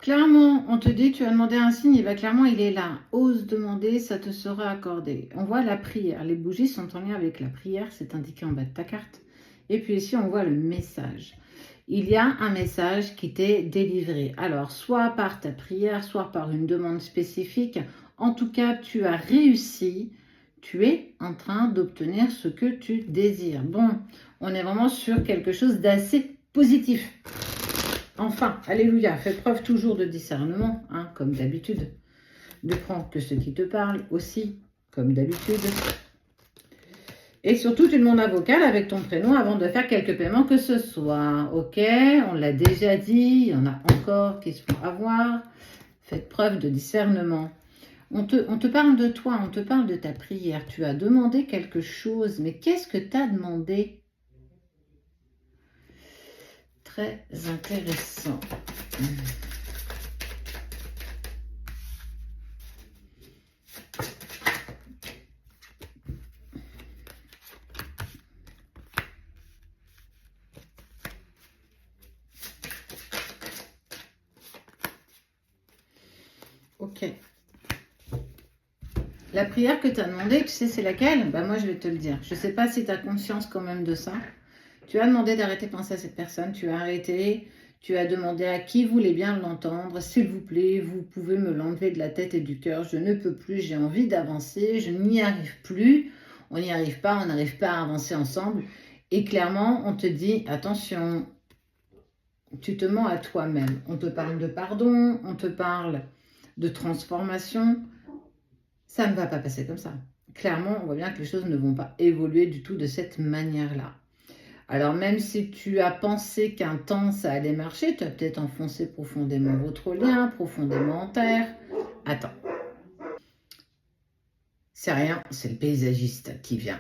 Clairement, on te dit, tu as demandé un signe, et bien clairement, il est là. Ose demander, ça te sera accordé. On voit la prière. Les bougies sont en lien avec la prière, c'est indiqué en bas de ta carte. Et puis ici, on voit le message. Il y a un message qui t'est délivré. Alors, soit par ta prière, soit par une demande spécifique. En tout cas, tu as réussi. Tu es en train d'obtenir ce que tu désires. Bon, on est vraiment sur quelque chose d'assez positif. Enfin, alléluia, fais preuve toujours de discernement, hein, comme d'habitude. Ne prends que ce qui te parle aussi, comme d'habitude. Et surtout, tu demandes un vocal avec ton prénom avant de faire quelques paiements que ce soit. Ok, on l'a déjà dit, il y en a encore qui se font avoir. Faites preuve de discernement. On te parle de toi, on te parle de ta prière. Tu as demandé quelque chose, mais qu'est-ce que tu as demandé? Très intéressant. Ok. La prière que tu as demandé, tu sais c'est laquelle? Bah moi je vais te le dire. Je ne sais pas si tu as conscience quand même de ça. Tu as demandé d'arrêter de penser à cette personne, tu as arrêté, tu as demandé à qui voulait bien l'entendre, s'il vous plaît, vous pouvez me l'enlever de la tête et du cœur, je ne peux plus, j'ai envie d'avancer, je n'y arrive plus, on n'y arrive pas, on n'arrive pas à avancer ensemble. Et clairement, on te dit, attention, tu te mens à toi-même. On te parle de pardon, on te parle de transformation. Ça ne va pas passer comme ça. Clairement, on voit bien que les choses ne vont pas évoluer du tout de cette manière-là. Alors même si tu as pensé qu'un temps ça allait marcher, tu as peut-être enfoncé profondément votre lien, profondément en terre. Attends. C'est rien, c'est le paysagiste qui vient.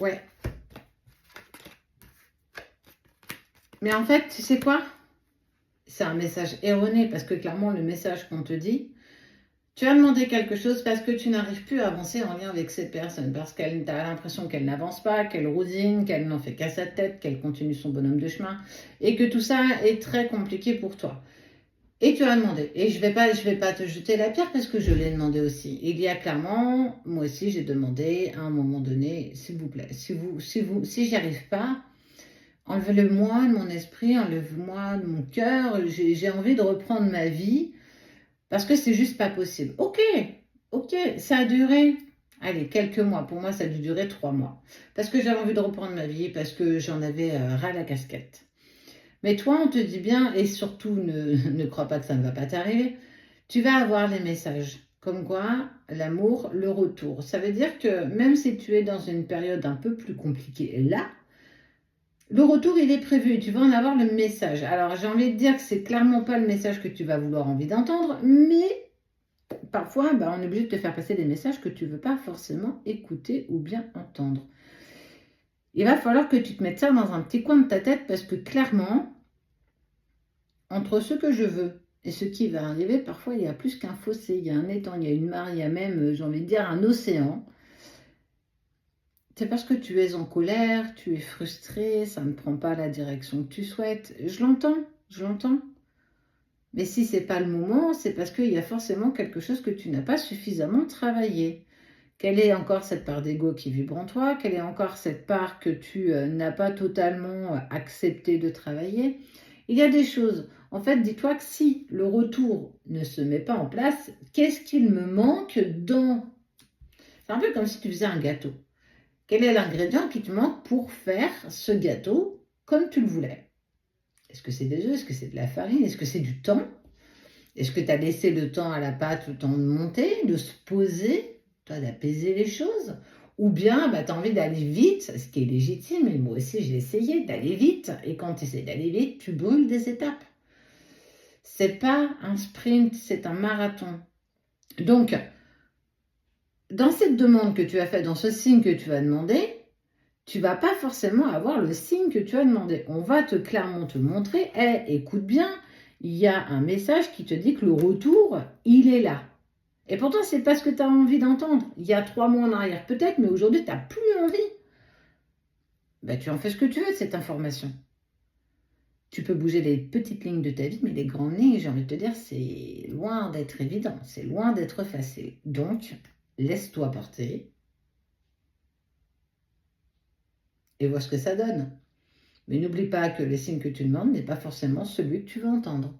Ouais. Mais en fait, tu sais quoi? C'est un message erroné parce que clairement, le message qu'on te dit, tu as demandé quelque chose parce que tu n'arrives plus à avancer en lien avec cette personne, parce qu'elle a l'impression qu'elle n'avance pas, qu'elle rousine, qu'elle n'en fait qu'à sa tête, qu'elle continue son bonhomme de chemin, et que tout ça est très compliqué pour toi. Et tu as demandé, et je vais pas te jeter la pierre parce que je l'ai demandé aussi. Il y a clairement, moi aussi j'ai demandé à un moment donné, s'il vous plaît, si j'y arrive pas, enlevez-le-moi de mon esprit, enlevez-moi de mon cœur, j'ai envie de reprendre ma vie. Parce que c'est juste pas possible. Ok, ça a duré, allez, quelques mois. Pour moi, ça a dû durer 3 mois. Parce que j'avais envie de reprendre ma vie, parce que j'en avais ras la casquette. Mais toi, on te dit bien, et surtout ne crois pas que ça ne va pas t'arriver, tu vas avoir les messages. Comme quoi, l'amour, le retour. Ça veut dire que même si tu es dans une période un peu plus compliquée là, le retour, il est prévu. Tu vas en avoir le message. Alors, j'ai envie de dire que c'est clairement pas le message que tu vas vouloir envie d'entendre, mais parfois, on est obligé de te faire passer des messages que tu ne veux pas forcément écouter ou bien entendre. Il va falloir que tu te mettes ça dans un petit coin de ta tête parce que clairement, entre ce que je veux et ce qui va arriver, parfois il y a plus qu'un fossé, il y a un étang, il y a une mare, il y a même, j'ai envie de dire, un océan. C'est parce que tu es en colère, tu es frustré, ça ne prend pas la direction que tu souhaites. Je l'entends. Mais si ce n'est pas le moment, c'est parce qu'il y a forcément quelque chose que tu n'as pas suffisamment travaillé. Quelle est encore cette part d'ego qui vibre en toi? Quelle est encore cette part que tu n'as pas totalement accepté de travailler? Il y a des choses. En fait, dis-toi que si le retour ne se met pas en place, qu'est-ce qu'il me manque dans... C'est un peu comme si tu faisais un gâteau. Quel est l'ingrédient qui te manque pour faire ce gâteau comme tu le voulais? Est-ce que c'est des œufs? Est-ce que c'est de la farine? Est-ce que c'est du temps? Est-ce que tu as laissé le temps à la pâte, le temps de monter, de se poser, toi d'apaiser les choses? Ou bien tu as envie d'aller vite, ce qui est légitime, et moi aussi j'ai essayé d'aller vite, et quand tu essaies d'aller vite, tu brûles des étapes. C'est pas un sprint, c'est un marathon. Donc, dans cette demande que tu as faite, dans ce signe que tu as demandé, tu vas pas forcément avoir le signe que tu as demandé. On va clairement te montrer, écoute bien, il y a un message qui te dit que le retour, il est là. Et pourtant, c'est pas ce que tu as envie d'entendre. Il y a 3 mois en arrière, peut-être, mais aujourd'hui, tu n'as plus envie. Tu en fais ce que tu veux de cette information. Tu Tu peux bouger les petites lignes de ta vie, mais les grandes lignes, j'ai envie de te dire, c'est loin d'être évident, c'est loin d'être facile. Donc, laisse-toi porter et vois ce que ça donne. Mais n'oublie pas que les signes que tu demandes n'est pas forcément celui que tu veux entendre.